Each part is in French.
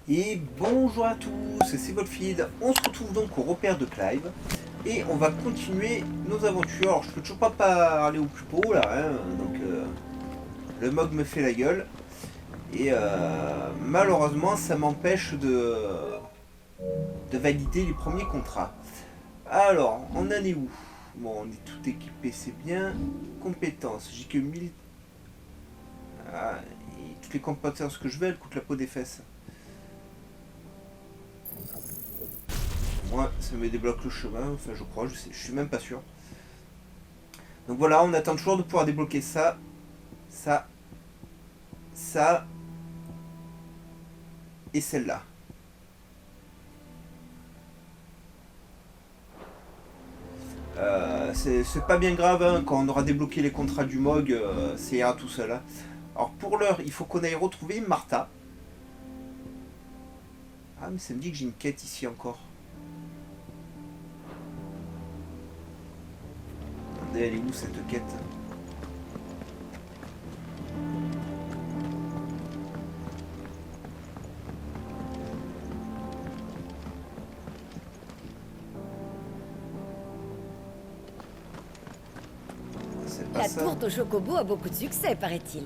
Et bonjour à tous, c'est Volfield. On se retrouve donc au repère de Clive et on va continuer nos aventures. Alors je peux toujours pas parler au plus beau là, hein, donc le mog me fait la gueule et malheureusement ça m'empêche de valider les premiers contrats. Alors, on en est où? Bon, on est tout équipé, c'est bien. Compétences, j'ai que 1000. Ah, et toutes les compétences que je veux, elles coûtent la peau des fesses. Moi, ça me débloque le chemin, enfin je crois, je suis même pas sûr. Donc voilà, on attend toujours de pouvoir débloquer ça, ça, ça et celle-là. C'est pas bien grave, hein, quand on aura débloqué les contrats du MOG, ça ira tout seul. Hein. Alors pour l'heure, il faut qu'on aille retrouver Martha. Ah mais ça me dit que j'ai une quête ici encore. Attendez, elle est où cette quête? C'est pas La ça. tourte au chocobo a beaucoup de succès, paraît-il.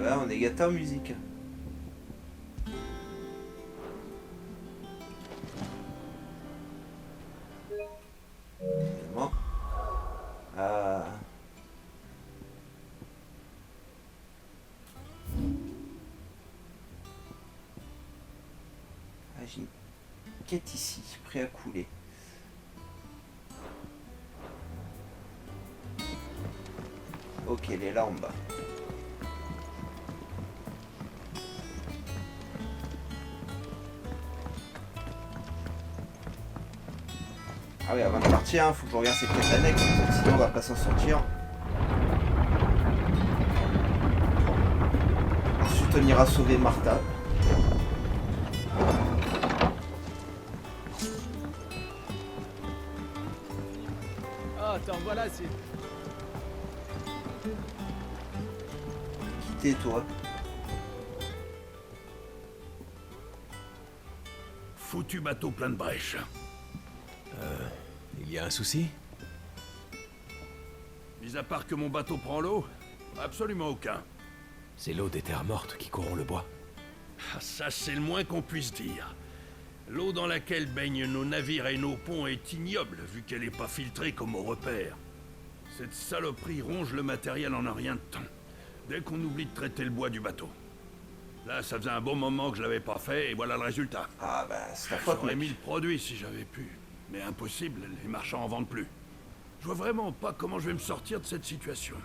Bah, on est gâté en musique. Bon. Ah. Ah, j'ai une quête ici, prêt à couler. Ok, elle est là en bas. Ah oui, avant de partir, faut que je regarde ces quêtes annexes, sinon on va pas s'en sortir. Ensuite on ira sauver Martha. Ah, t'en voilà, c'est... Qui t'es toi? Foutu bateau plein de brèches. Il y a un souci? Mis à part que mon bateau prend l'eau, absolument aucun. C'est l'eau des terres mortes qui corrompt le bois. Ah, ça, c'est le moins qu'on puisse dire. L'eau dans laquelle baignent nos navires et nos ponts est ignoble, vu qu'elle n'est pas filtrée comme au repère. Cette saloperie ronge le matériel en un rien de temps, dès qu'on oublie de traiter le bois du bateau. Là, ça faisait un bon moment que je l'avais pas fait, et voilà le résultat. Ah bah c'est ta faute J'aurais mec. mis le produit si j'avais pu. Mais impossible, les marchands en vendent plus. Je vois vraiment pas comment je vais me sortir de cette situation.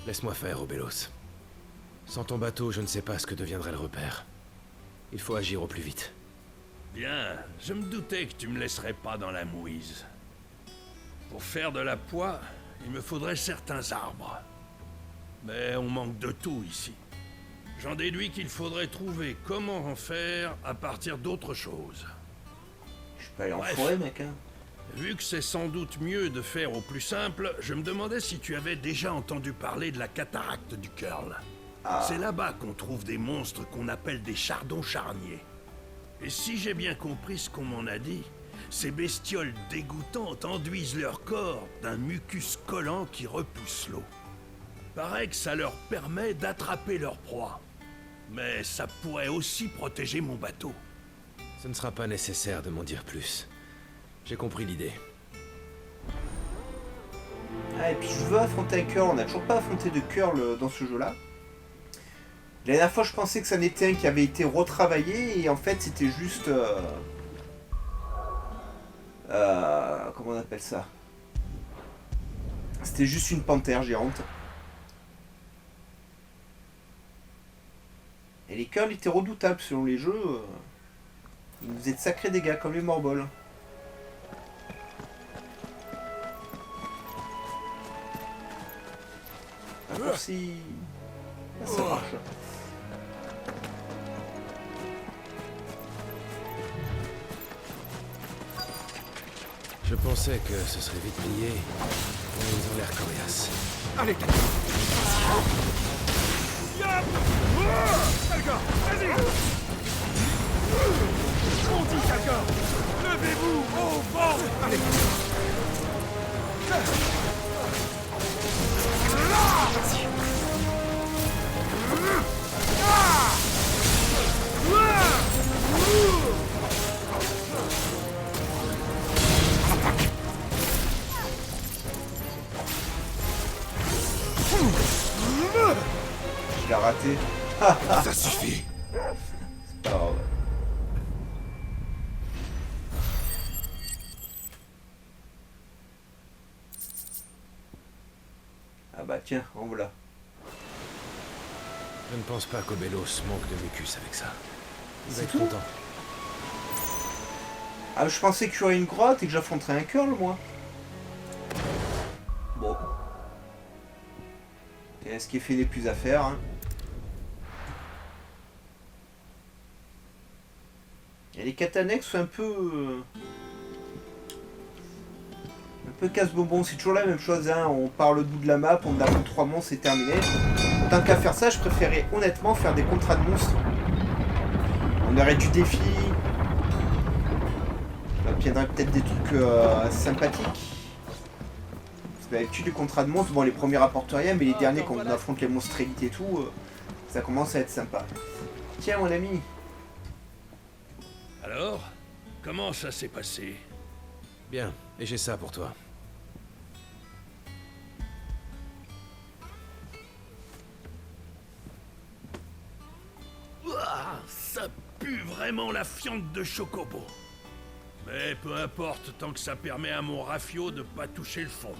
Laisse-moi faire, Obelos. Sans ton bateau, je ne sais pas ce que deviendrait le repère. Il faut agir au plus vite. Bien, je me doutais que tu me laisserais pas dans la mouise. Pour faire de la poix, il me faudrait certains arbres. Mais on manque de tout ici. J'en déduis qu'il faudrait trouver comment en faire à partir d'autre chose. Je peux aller en Bref. forêt mec hein. Vu que c'est sans doute mieux de faire au plus simple, je me demandais si tu avais déjà entendu parler de la cataracte du Curl. C'est là-bas qu'on trouve des monstres qu'on appelle des chardons charniers. Et si j'ai bien compris ce qu'on m'en a dit, ces bestioles dégoûtantes enduisent leur corps d'un mucus collant qui repousse l'eau. Paraît que ça leur permet d'attraper leur proie. Mais ça pourrait aussi protéger mon bateau. Ce ne sera pas nécessaire de m'en dire plus. J'ai compris l'idée. Ah et puis je veux affronter un curl, on n'a toujours pas affronté de curl dans ce jeu là. La dernière fois je pensais que ça n'était un qui avait été retravaillé et en fait c'était juste... comment on appelle ça? C'était juste une panthère géante. Et les curls étaient redoutables selon les jeux. Ils nous faisaient de sacrés dégâts comme les morbols. Raccourci. Ah, ça marche. Je pensais que ce serait vite plié, mais ils ont l'air coriaces. Allez, quelqu'un, vas-y. On dit quelqu'un. Levez-vous au vent. Allez. Je l'ai raté. Ça suffit. C'est pas grave. Ah bah tiens, en voilà. Je ne pense pas qu'Obelos manque de mucus avec ça. Il va C'est être tout content. Ah, je pensais qu'il y aurait une grotte et que j'affronterais un curl, moi. Bon. Et ce qui est fait n'est plus à faire. Hein. Et les quêtes annexes sont un peu casse-bonbon. C'est toujours la même chose. Hein. On part le bout de la map, on affronte 3 monstres, c'est terminé. Tant qu'à faire ça, je préférais honnêtement faire des contrats de monstres. On aurait du défi. On obtiendrait peut-être des trucs sympathiques. Parce que d'habitude, les contrats de monstres, bon, les premiers rapportent rien, mais les derniers, quand on affronte les monstres élites et tout, ça commence à être sympa. Tiens, mon ami. Alors, comment ça s'est passé? Bien, et j'ai ça pour toi. Ouah, ça pue vraiment la fiente de chocobo. Mais peu importe, tant que ça permet à mon rafio de pas toucher le fond.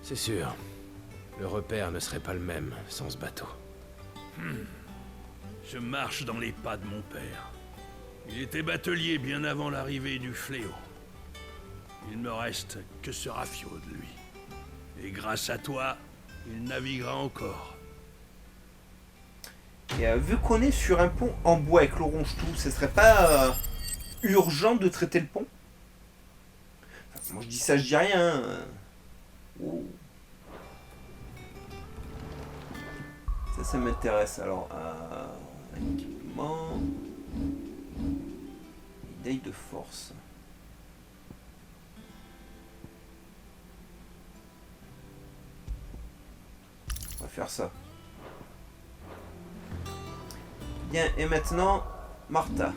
C'est sûr. Le repère ne serait pas le même sans ce bateau. Je marche dans les pas de mon père. Il était batelier bien avant l'arrivée du fléau. Il me reste que ce rafio de lui. Et grâce à toi, il naviguera encore. Et vu qu'on est sur un pont en bois avec le ronge-tout, ce serait pas urgent de traiter le pont? Enfin, moi je dis ça, je dis rien. Hein. Oh. Ça m'intéresse. Alors, équipement. Médaille de force. On va faire ça. Bien, et maintenant, Martha.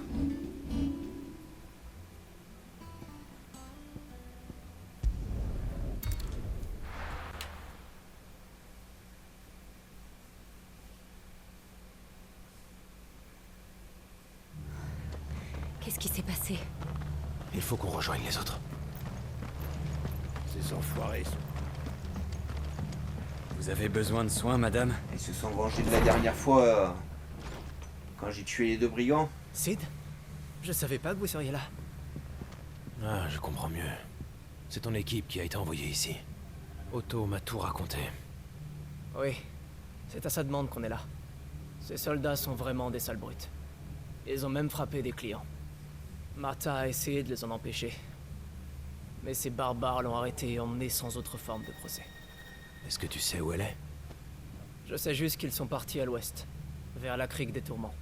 Qu'est-ce qui s'est passé? Il faut qu'on rejoigne les autres. Ces enfoirés sont... Vous avez besoin de soins, madame? Ils se sont vengés de la dernière fois quand j'ai tué les 2 brigands. Sid? Je savais pas que vous seriez là. Ah, je comprends mieux. C'est ton équipe qui a été envoyée ici. Otto m'a tout raconté. Oui, c'est à sa demande qu'on est là. Ces soldats sont vraiment des sales brutes. Ils ont même frappé des clients. Martha a essayé de les en empêcher. Mais ces barbares l'ont arrêté et emmené sans autre forme de procès. Est-ce que tu sais où elle est? Je sais juste qu'ils sont partis à l'ouest, vers la crique des Tourments.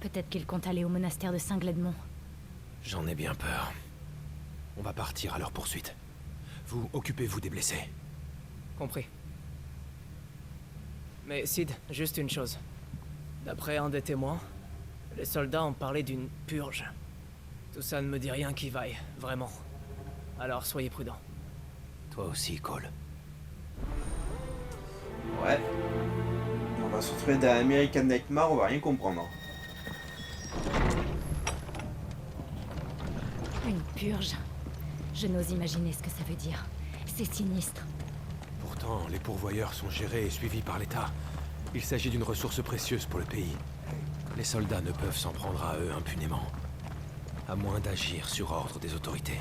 Peut-être qu'il compte aller au monastère de Saint-Gledmont. J'en ai bien peur. On va partir à leur poursuite. Vous occupez-vous des blessés. Compris. Mais Sid, juste une chose. D'après un des témoins, les soldats ont parlé d'une purge. Tout ça ne me dit rien qui vaille, vraiment. Alors soyez prudents. Toi aussi, Cole. Ouais. On va se retrouver dans American Nightmare, on va rien comprendre. Une purge. Je n'ose imaginer ce que ça veut dire. C'est sinistre. Pourtant, les pourvoyeurs sont gérés et suivis par l'État. Il s'agit d'une ressource précieuse pour le pays. Les soldats ne peuvent s'en prendre à eux impunément. À moins d'agir sur ordre des autorités.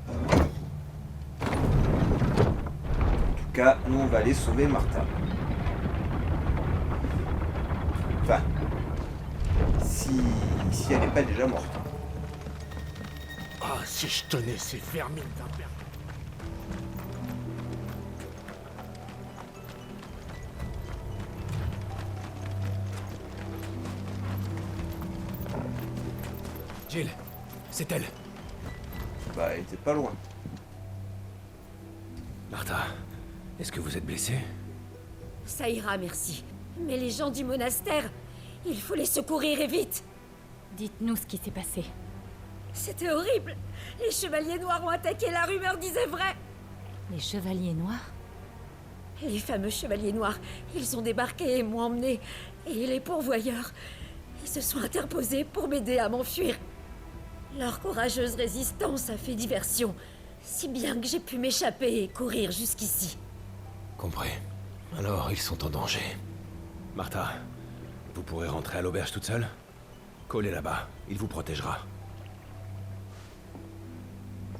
En tout cas, nous on va aller sauver Martha. Enfin, si elle n'est pas déjà morte. Ah, si je tenais ces vermines d'un père. Jill, c'est elle. Bah, elle était pas loin. Martha, est-ce que vous êtes blessée? Ça ira, merci. Mais les gens du monastère, il faut les secourir et vite. Dites-nous ce qui s'est passé. C'était horrible. Les chevaliers noirs ont attaqué, la rumeur disait vrai. Les chevaliers noirs? Les fameux chevaliers noirs, ils ont débarqué et m'ont emmené. Et les pourvoyeurs, ils se sont interposés pour m'aider à m'enfuir. Leur courageuse résistance a fait diversion, si bien que j'ai pu m'échapper et courir jusqu'ici. Compris. Alors, ils sont en danger. Martha, vous pourrez rentrer à l'auberge toute seule? Cole est là-bas, il vous protégera.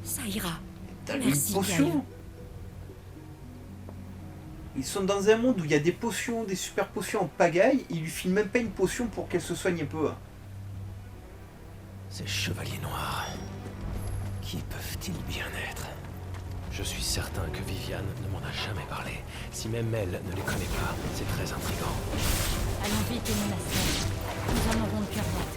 Ça ira. T'as une Merci, potion. Gaël. Ils sont dans un monde où il y a des potions, des super potions en pagaille, il lui file même pas une potion pour qu'elle se soigne un peu. Ces chevaliers noirs, qui peuvent-ils bien être? Je suis certain que Viviane ne m'en a jamais parlé. Si même elle ne les connaît pas, c'est très intriguant. Allons vite au monastère. Nous en aurons de cœur net.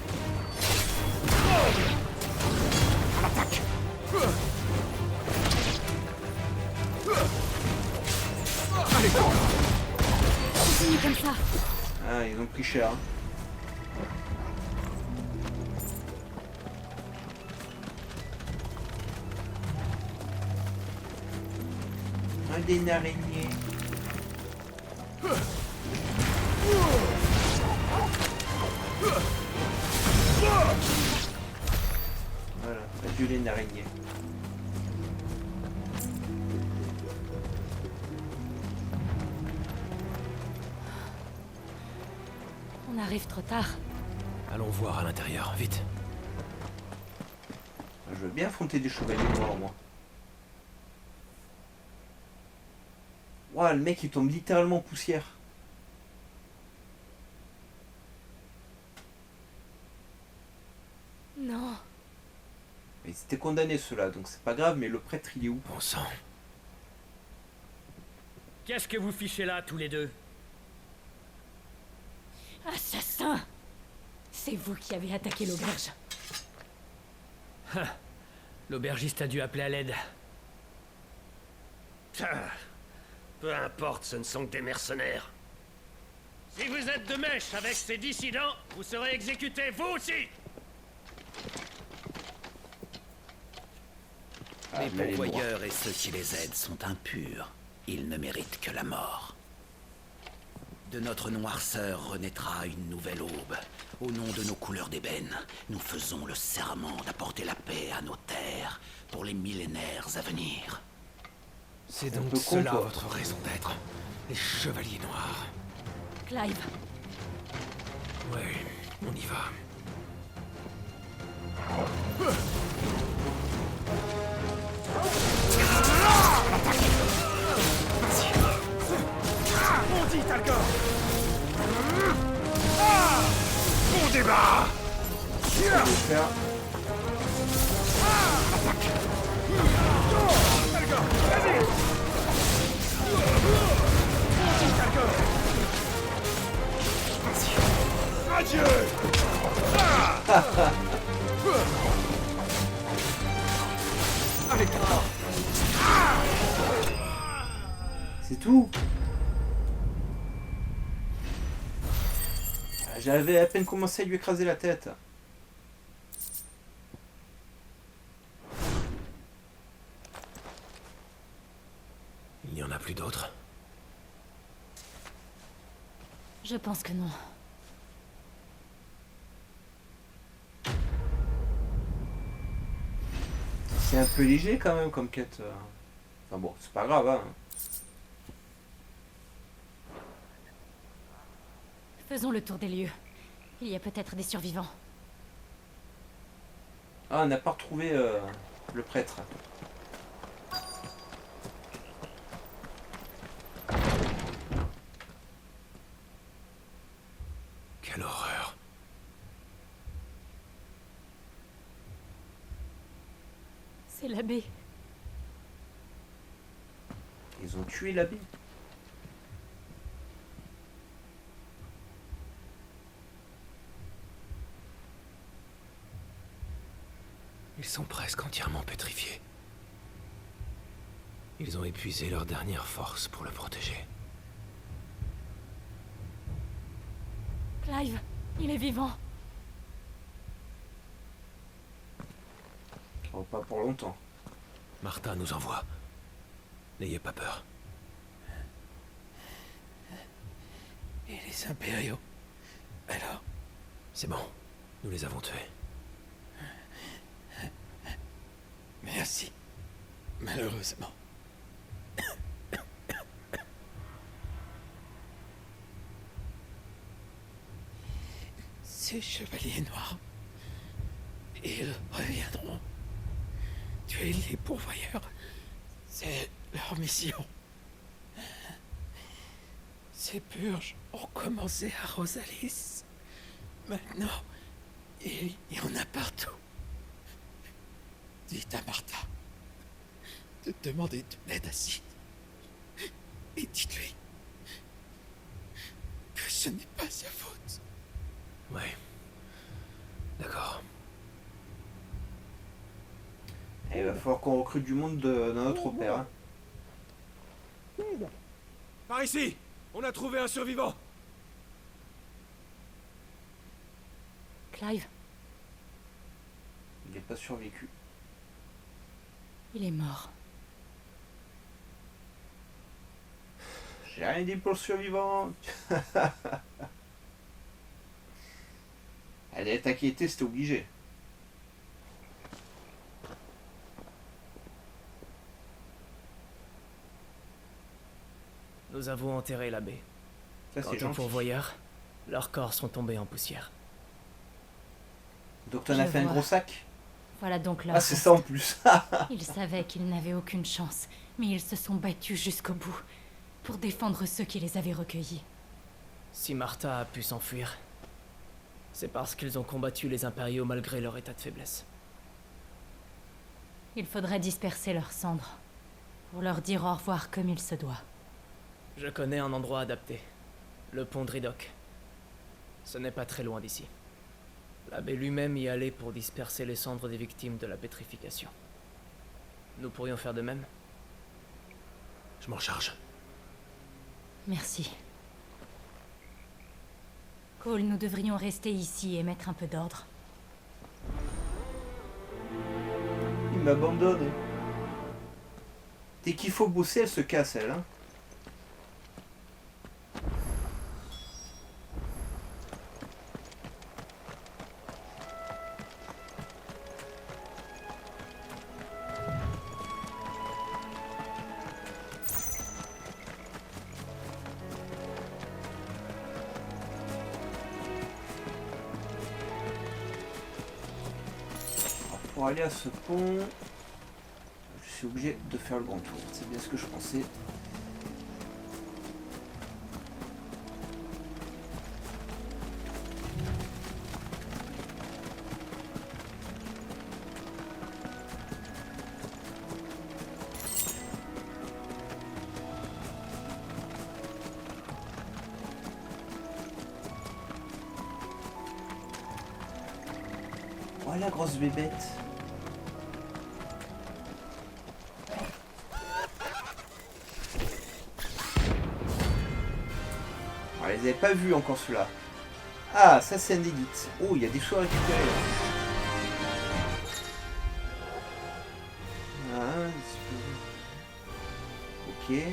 Continue comme ça. Ah, ils ont pris cher. Un des araignées. Voilà, adieu les araignées. On arrive trop tard. Allons voir à l'intérieur, vite. Je veux bien affronter des chevaliers noirs, moi. Ouah, le mec il tombe littéralement en poussière. Non. Ils étaient condamnés ceux-là, donc c'est pas grave, mais le prêtre il est où? Bon sang. Qu'est-ce que vous fichez là, tous les deux? Assassin! C'est vous qui avez attaqué l'auberge. L'aubergiste a dû appeler à l'aide. Ah, peu importe, ce ne sont que des mercenaires. Si vous êtes de mèche avec ces dissidents, vous serez exécutés, vous aussi! Ah, Les là, il est droit. pourvoyeurs et ceux qui les aident sont impurs. Ils ne méritent que la mort. De notre noirceur renaîtra une nouvelle aube. Au nom de nos couleurs d'ébène, nous faisons le serment d'apporter la paix à nos terres pour les millénaires à venir. C'est un donc peu con, cela toi. votre raison d'être. Les chevaliers noirs. Clive, Ouais, on y va. Je vais faire. C'est tout. J'avais à peine commencé à lui écraser la tête. Il n'y en a plus d'autres. je pense que non. C'est un peu léger quand même comme quête. Enfin bon, c'est pas grave, hein. Faisons le tour des lieux. Il y a peut-être des survivants. Ah, on n'a pas retrouvé le prêtre. Quelle horreur. C'est l'abbé. Ils ont tué l'abbé. Ils sont presque entièrement pétrifiés. Ils ont épuisé leur dernière force pour le protéger. Clive, il est vivant. Oh, pas pour longtemps. Martha nous envoie. N'ayez pas peur. Et les impériaux? Alors? C'est bon, nous les avons tués. Merci. Malheureusement. Ces chevaliers noirs, ils reviendront. Tuer les pourvoyeurs, c'est leur mission. Ces purges ont commencé à Rosalis. Maintenant, il y en a partout. Dites à Martha de demander de l'aide à Sid. Et dites-lui que ce n'est pas sa faute. Ouais. D'accord. Et il va falloir qu'on recrute du monde dans notre opéra. Par ici! On a trouvé un survivant! Clive, Il n'est pas survécu. il est mort. J'ai rien dit pour le survivant. Elle est inquiétée, c'était obligé. Nous avons enterré l'abbé. Ça, Quant c'est aux gentil. pourvoyeurs, leurs corps sont tombés en poussière. Donc t'en as Je fait un vois. gros sac? Voilà donc leur Ah, c'est reste. ça en plus. Ils savaient qu'ils n'avaient aucune chance, mais ils se sont battus jusqu'au bout pour défendre ceux qui les avaient recueillis. Si Martha a pu s'enfuir, c'est parce qu'ils ont combattu les impériaux malgré leur état de faiblesse. Il faudrait disperser leurs cendres pour leur dire au revoir comme il se doit. Je connais un endroit adapté. Le pont de Ridoc. Ce n'est pas très loin d'ici. L'abbé lui-même y allait pour disperser les cendres des victimes de la pétrification. Nous pourrions faire de même? Je m'en charge. Merci. Cole, nous devrions rester ici et mettre un peu d'ordre. Il m'abandonne. Dès qu'il faut bosser, elle se casse, elle. Hein. Alors, pour aller à ce pont, je suis obligé de faire le grand tour. C'est bien ce que je pensais. Voilà, grosse bébête. Alors, ils n'avaient pas vu encore cela. Ah, ça c'est un élite. Oh, il y a des choix à récupérer. Là. Ah, ok. Je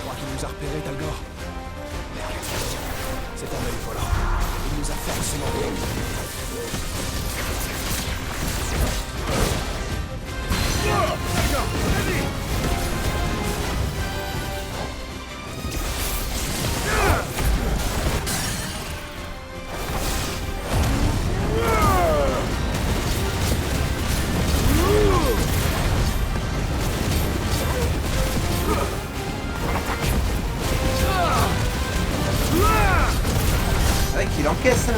crois qu'il nous a repérés, Talgor. C'est un œil volant. Il nous a forcément vus. C'est vrai qu'il encaisse, hein.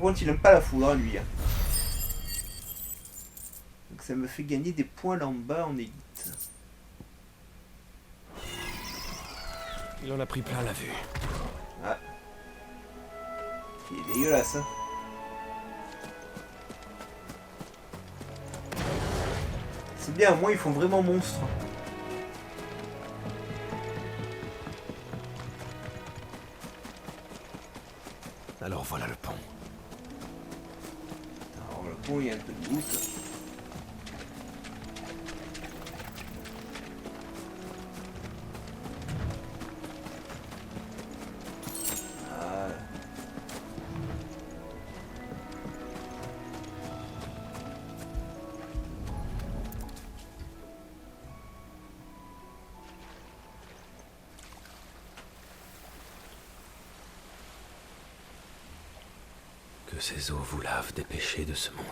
contre, il aime pas la foudre, hein, lui. Hein. Donc ça me fait gagner des points là en bas en élite. Il en a pris plein la vue. Ah. Il est dégueulasse, hein. C'est bien, au moins ils font vraiment monstre. Alors voilà le pont. Alors le pont, il y a un peu de goutte. Voilà. Que ces eaux vous lavent des péchés de ce monde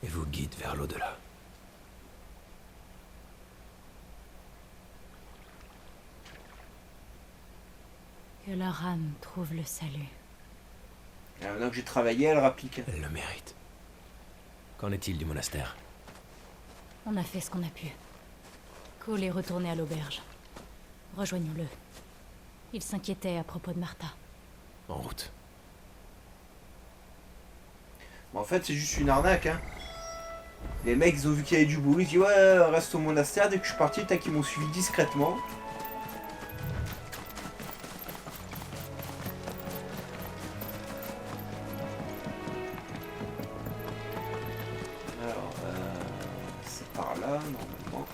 et vous guident vers l'au-delà. Que leur âme trouve le salut. Et maintenant que j'ai travaillé, elle rapplique. Elle le mérite. Qu'en est-il du monastère? On a fait ce qu'on a pu. Cole est retourné à l'auberge. Rejoignons-le. Il s'inquiétait à propos de Martha. En route. Bon, en fait, c'est juste une arnaque, hein. Les mecs, ils ont vu qu'il y avait du boulot, ils disent ouais, reste au monastère. Dès que je suis parti, tac, ils m'ont suivi discrètement. Alors, c'est par là, normalement.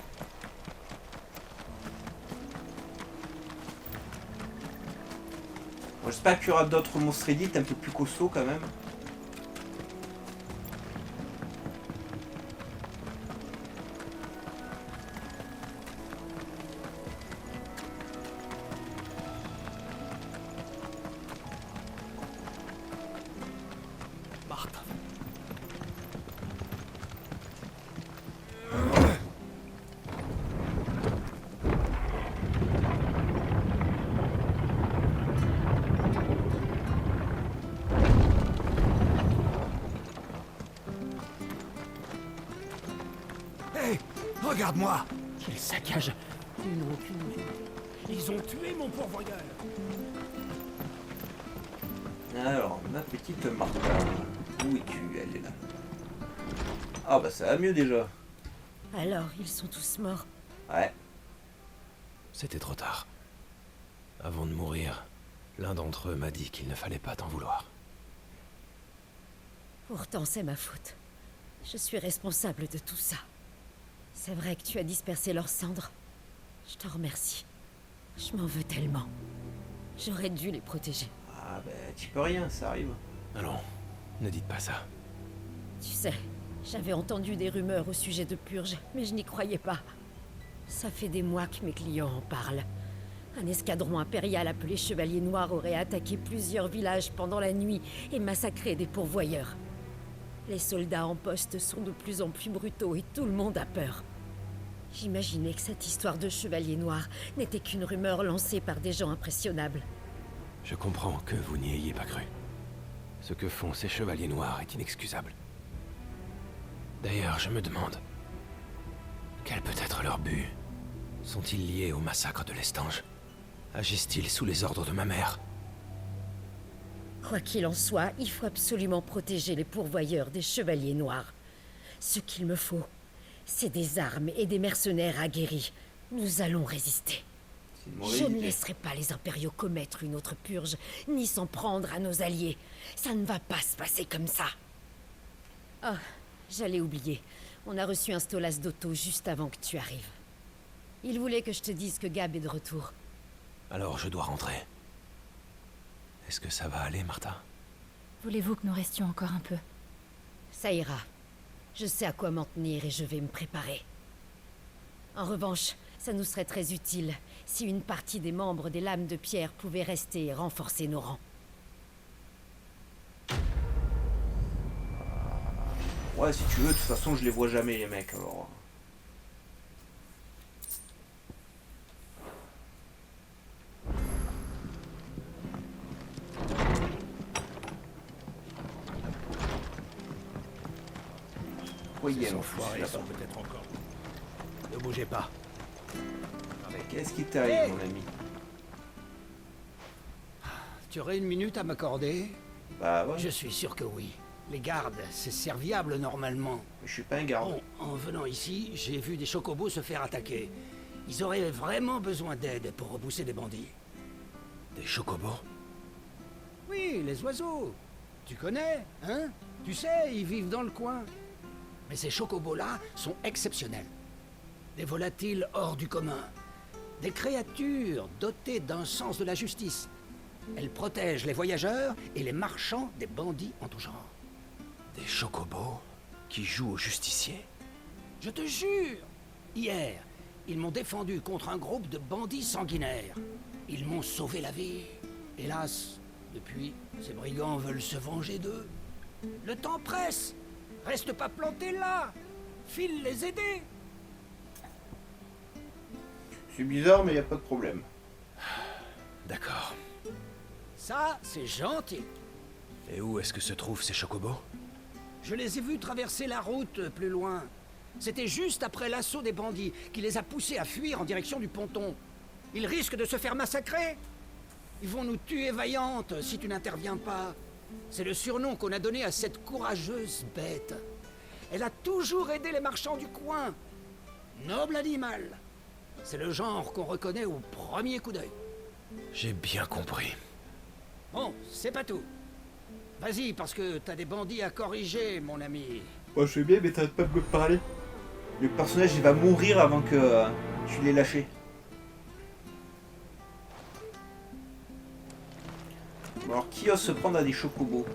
Bon, j'espère qu'il y aura d'autres monstres élites un peu plus costauds quand même. Martha. Hé, regarde-moi. Quel saccage! Ils n'ont aucune idée. Ils ont tué mon pourvoyeur! Alors, ma petite Martha, où es-tu? Elle est là. Ah bah ça va mieux déjà. Alors, ils sont tous morts. Ouais. C'était trop tard. Avant de mourir, l'un d'entre eux m'a dit qu'il ne fallait pas t'en vouloir. Pourtant, c'est ma faute. Je suis responsable de tout ça. C'est vrai que tu as dispersé leurs cendres. Je t'en remercie. Je m'en veux tellement. J'aurais dû les protéger. Ah bah tu peux rien, ça arrive. Allons, ne dites pas ça. Tu sais, j'avais entendu des rumeurs au sujet de Purge, mais je n'y croyais pas. Ça fait des mois que mes clients en parlent. Un escadron impérial appelé Chevalier Noir aurait attaqué plusieurs villages pendant la nuit et massacré des pourvoyeurs. Les soldats en poste sont de plus en plus brutaux et tout le monde a peur. J'imaginais que cette histoire de Chevalier Noir n'était qu'une rumeur lancée par des gens impressionnables. Je comprends que vous n'y ayez pas cru. Ce que font ces chevaliers noirs est inexcusable. D'ailleurs, je me demande... quel peut être leur but? Sont-ils liés au massacre de l'Estange? Agissent-ils sous les ordres de ma mère? Quoi qu'il en soit, il faut absolument protéger les pourvoyeurs des Chevaliers Noirs. Ce qu'il me faut, c'est des armes et des mercenaires aguerris. Nous allons résister. C'est une mauvaise Je ne idée. laisserai pas les impériaux commettre une autre purge, ni s'en prendre à nos alliés. Ça ne va pas se passer comme ça. Ah, j'allais oublier. On a reçu un Stolas d'Otto juste avant que tu arrives. Il voulait que je te dise que Gab est de retour. Alors je dois rentrer. Est-ce que ça va aller, Martha? Voulez-vous que nous restions encore un peu? Ça ira. Je sais à quoi m'en tenir et je vais me préparer. En revanche, ça nous serait très utile si une partie des membres des Lames de Pierre pouvait rester et renforcer nos rangs. Ouais, si tu veux, de toute façon, je les vois jamais, les mecs, alors... nettoyer. Ces en plus, enfoirés là-bas. sont peut-être encore. Ne bougez pas. Qu'est-ce qui t'arrive, Hey. mon ami? Tu aurais une minute à m'accorder? Bah ouais, Je suis sûr que oui. Les gardes, c'est serviable normalement. je suis pas un garde. Bon, en venant ici, j'ai vu des chocobos se faire attaquer. Ils auraient vraiment besoin d'aide pour repousser des bandits. Des chocobos? Oui, les oiseaux. Tu connais, hein? Tu sais, ils vivent dans le coin. Mais ces chocobos-là sont exceptionnels. Des volatiles hors du commun. Des créatures dotées d'un sens de la justice. Elles protègent les voyageurs et les marchands des bandits en tout genre. Des chocobos qui jouent aux justiciers? Je te jure! Hier, ils m'ont défendu contre un groupe de bandits sanguinaires. Ils m'ont sauvé la vie. Hélas, depuis, ces brigands veulent se venger d'eux. Le temps presse! Reste pas planté là! File les aider! C'est bizarre, mais y a pas de problème. D'accord. Ça, c'est gentil. Et où est-ce que se trouvent ces chocobos? Je les ai vus traverser la route plus loin. C'était juste après l'assaut des bandits qui les a poussés à fuir en direction du ponton. Ils risquent de se faire massacrer. Ils vont nous tuer vaillantes si tu n'interviens pas. C'est le surnom qu'on a donné à cette courageuse bête. Elle a toujours aidé les marchands du coin. Noble animal. C'est le genre qu'on reconnaît au premier coup d'œil. J'ai bien compris. Bon, c'est pas tout. Vas-y, parce que t'as des bandits à corriger, mon ami. Moi je sais bien, mais t'arrêtes pas de me parler. Le personnage il va mourir avant que tu l'aies lâché. Bon, alors qui ose se prendre à des chocobos?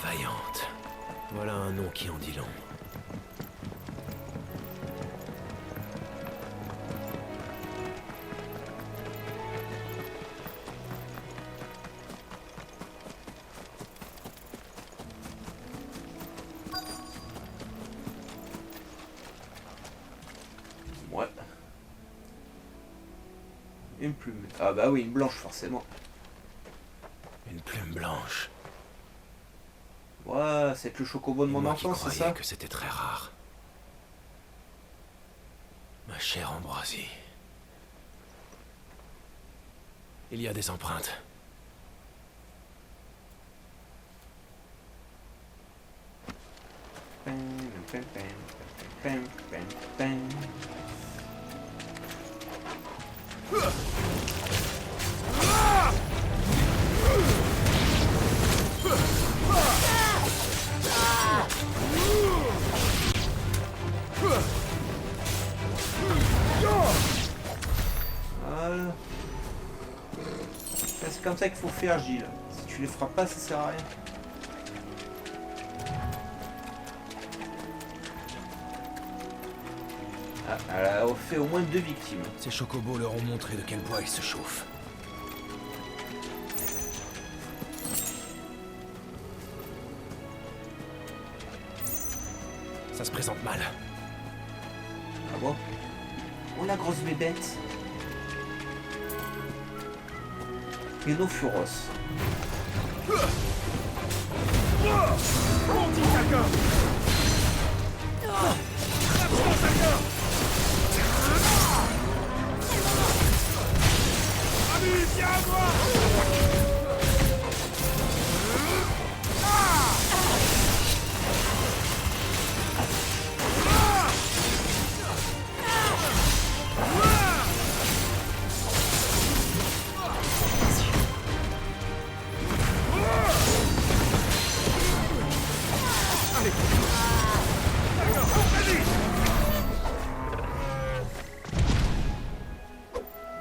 Vaillante. Voilà un nom qui en dit long. Ouais. Une plume. Ah bah oui, une blanche forcément. Une plume blanche. Ouais, c'est le chocobo de mon Moi qui enfance, c'est croyais ça? que c'était très rare. Ma chère Ambroisie. Il y a des empreintes. Voilà. C'est comme ça qu'il faut faire, Gilles. Si tu les frappes pas, ça sert à rien. Ah, elle a fait au moins 2 victimes. Ces chocobos leur ont montré de quel bois ils se chauffent. Ça se présente mal. Ah bon? Oh la grosse bébête. Rhinofuros.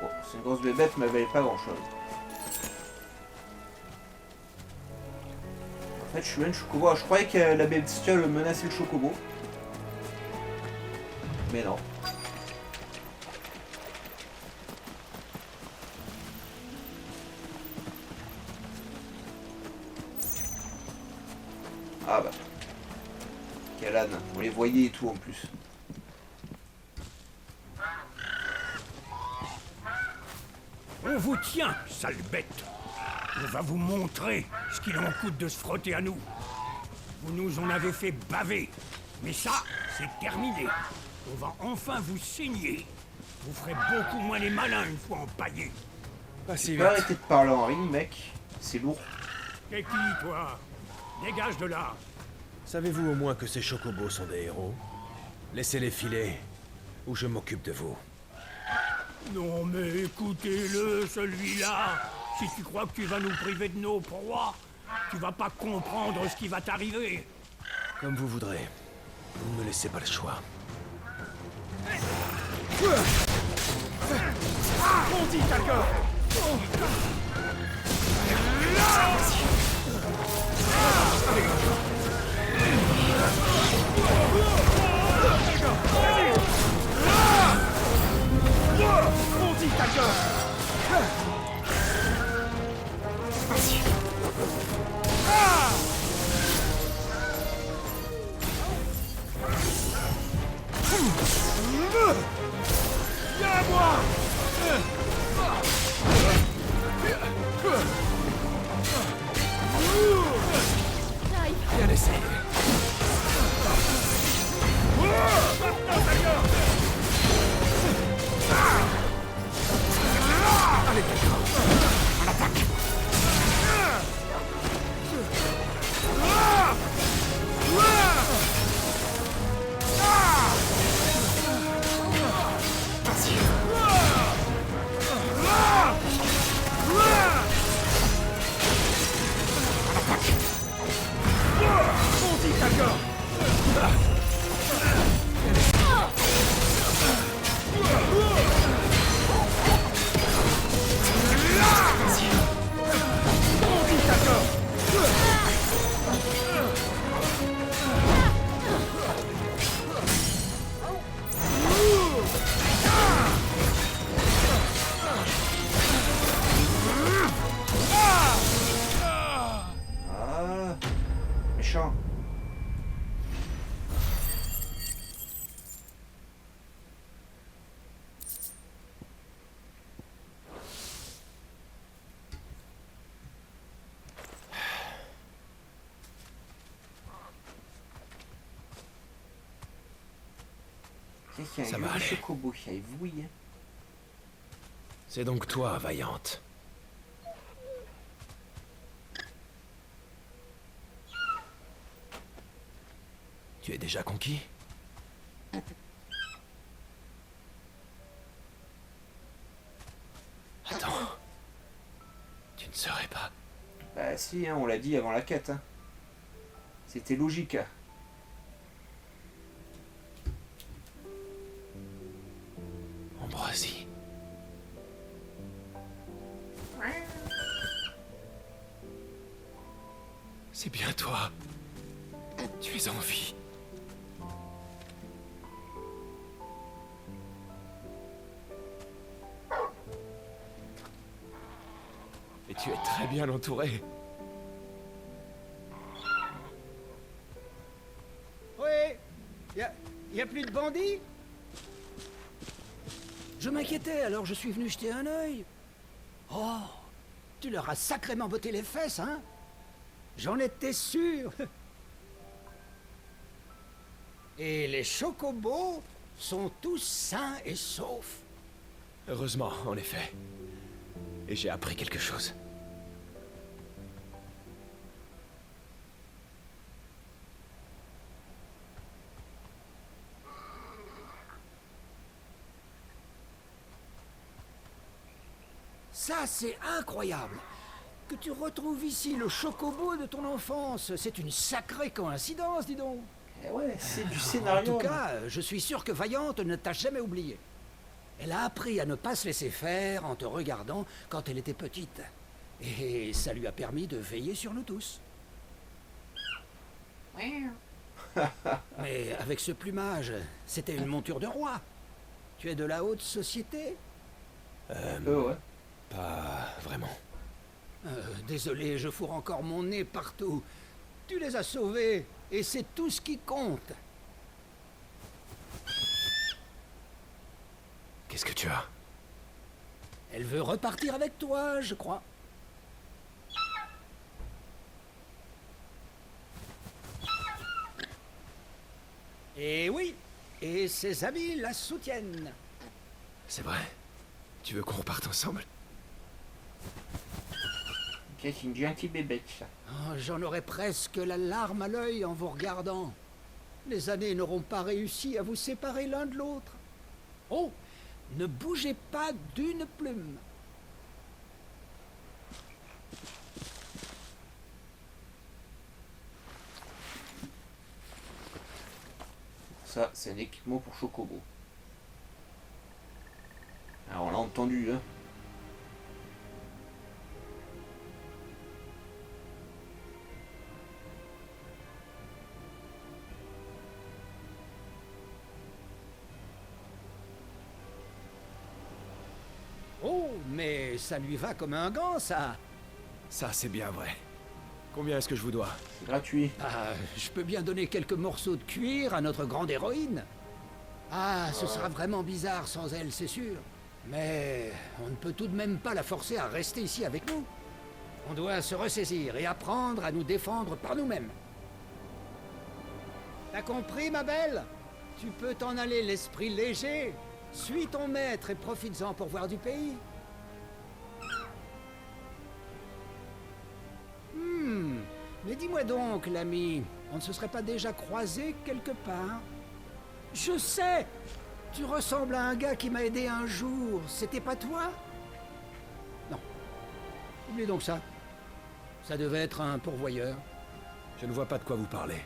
Bon, c'est une grosse bébête, mais elle valait pas grand chose. En fait, je suis loin de chocobo. Alors, je croyais que la bestiole menaçait le chocobo. Mais non. Ah bah. Quel âne. On les voyait et tout en plus. On vous tient, sale bête. On va vous montrer ce qu'il en coûte de se frotter à nous. Vous nous en avez fait baver. Mais ça, c'est terminé. On va enfin vous saigner. Vous ferez beaucoup moins les malins une fois empaillés. Pas si Tu vite. peux arrêter de parler en rime, mec. C'est lourd. T'es qui, toi? Dégage de là. Savez-vous au moins que ces chocobos sont des héros? Laissez-les filer, ou je m'occupe de vous. Non mais écoutez-le, celui-là. Si tu crois que tu vas nous priver de nos proies, tu vas pas comprendre ce qui va t'arriver. Comme vous voudrez. Vous ne me laissez pas le choix. On dit d'accord. On dit d'accord. Viens à moi. Bien essayé. Maintenant, d'accord. Allez, d'accord. On attaque. On dit d'accord. On dit d'accord. Ah, méchant. Tiens, Ça il y va a un aller. chocobo qui aille vouiller. C'est donc toi, Vaillante. Tu es déjà conquis? Attends. Tu ne serais pas... Bah si, hein, on l'a dit avant la quête. Hein. C'était logique. Ambroisie. C'est bien toi. Tu es en vie. Et tu es très bien entouré. Oui. Y a plus de bandits? Je m'inquiétais, alors je suis venu jeter un œil. Oh, tu leur as sacrément botté les fesses, hein? J'en étais sûr. Et les chocobos sont tous sains et saufs. Heureusement, en effet. Et j'ai appris quelque chose. Ça, c'est incroyable. Que tu retrouves ici le chocobo de ton enfance. C'est une sacrée coïncidence, dis donc. Eh ouais, c'est du En scénario. tout cas, je suis sûr que Vaillante ne t'a jamais oublié. Elle a appris à ne pas se laisser faire en te regardant quand elle était petite. Et ça lui a permis de veiller sur nous tous. Mais avec ce plumage, c'était une monture de roi. Tu es de la haute société? Ouais. Pas vraiment. Désolé, je fourre encore mon nez partout. Tu les as sauvés, et c'est tout ce qui compte. Qu'est-ce que tu as? Elle veut repartir avec toi, je crois. Et oui, et ses amis la soutiennent. C'est vrai? Tu veux qu'on reparte ensemble? C'est une gentille bébête, ça. Oh, j'en aurais presque la larme à l'œil en vous regardant. Les années n'auront pas réussi à vous séparer l'un de l'autre. Oh, ne bougez pas d'une plume. Ça, c'est un équipement pour Chocobo. Alors, on l'a entendu, hein. Oh, mais ça lui va comme un gant, ça. Ça, c'est bien vrai. Combien est-ce que je vous dois? C'est gratuit. Ah, je peux bien donner quelques morceaux de cuir à notre grande héroïne. Ah, ce sera vraiment bizarre sans elle, c'est sûr. Mais on ne peut tout de même pas la forcer à rester ici avec nous. On doit se ressaisir et apprendre à nous défendre par nous-mêmes. T'as compris, ma belle? Tu peux t'en aller l'esprit léger. Suis ton maître et profites-en pour voir du pays. Mais dis-moi donc, l'ami, on ne se serait pas déjà croisés quelque part? Je sais! Tu ressembles à un gars qui m'a aidé un jour. C'était pas toi? Non. Oublie donc ça. Ça devait être un pourvoyeur. Je ne vois pas de quoi vous parlez.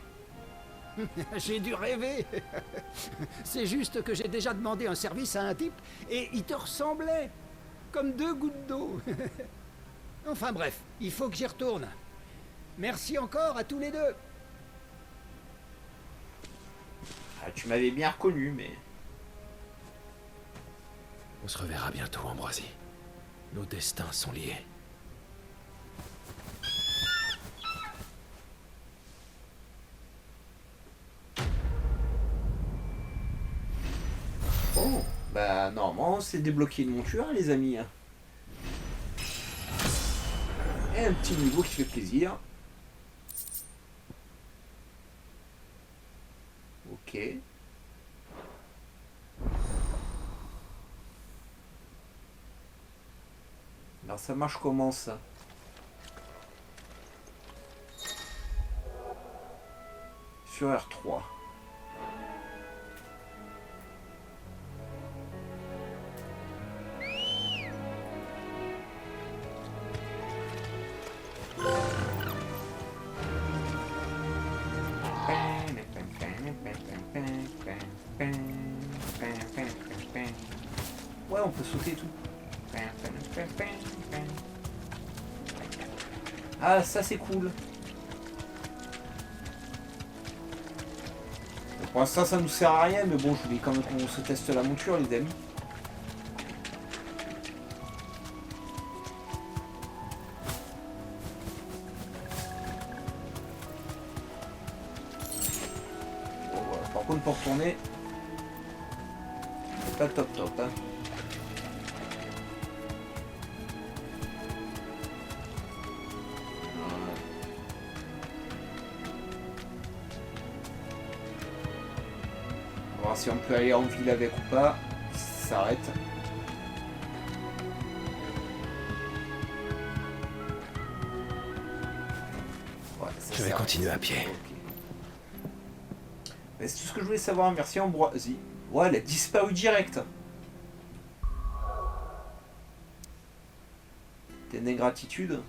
J'ai dû rêver. C'est juste que j'ai déjà demandé un service à un type et il te ressemblait. Comme 2 gouttes d'eau. Enfin bref, il faut que j'y retourne. Merci encore à tous les deux. Ah, tu m'avais bien reconnu, mais... On se reverra bientôt, Ambroisie. Nos destins sont liés. Bon, bah normalement c'est débloqué une monture, les amis. Et un petit niveau qui fait plaisir. Ok. Alors ça marche comment ça? Sur R3. Ouais, on peut sauter et tout. Ah, ça c'est cool. Pour l'instant, ça nous sert à rien, mais bon, je voulais quand même qu'on se teste la monture, les amis. Bon, voilà. Par contre, pour retourner, c'est pas top top, hein. On va voir si on peut aller en ville avec ou pas. Ça s'arrête. Ouais, ça Je vais s'arrête. continuer à pied. Ok. Mais c'est tout ce que je voulais savoir. Merci Ambroisie. Ouais, elle a disparu direct. T'es une ingratitude.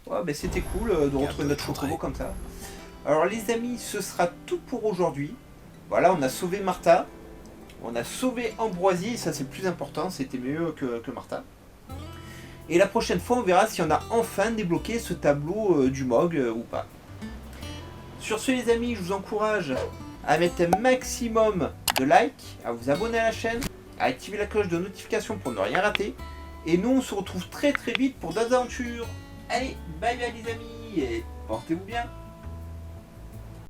Ouais, mais c'était cool de retrouver notre Chocobo comme ça. Alors les amis, ce sera tout pour aujourd'hui. Voilà, on a sauvé Martha. On a sauvé Ambroisie, et ça c'est le plus important, c'était mieux que Martha. Et la prochaine fois, on verra si on a enfin débloqué ce tableau du MOG ou pas. Sur ce les amis, je vous encourage à mettre un maximum de likes, à vous abonner à la chaîne, à activer la cloche de notification pour ne rien rater. Et nous, on se retrouve très très vite pour d'autres aventures. Allez, bye bye les amis, et portez-vous bien.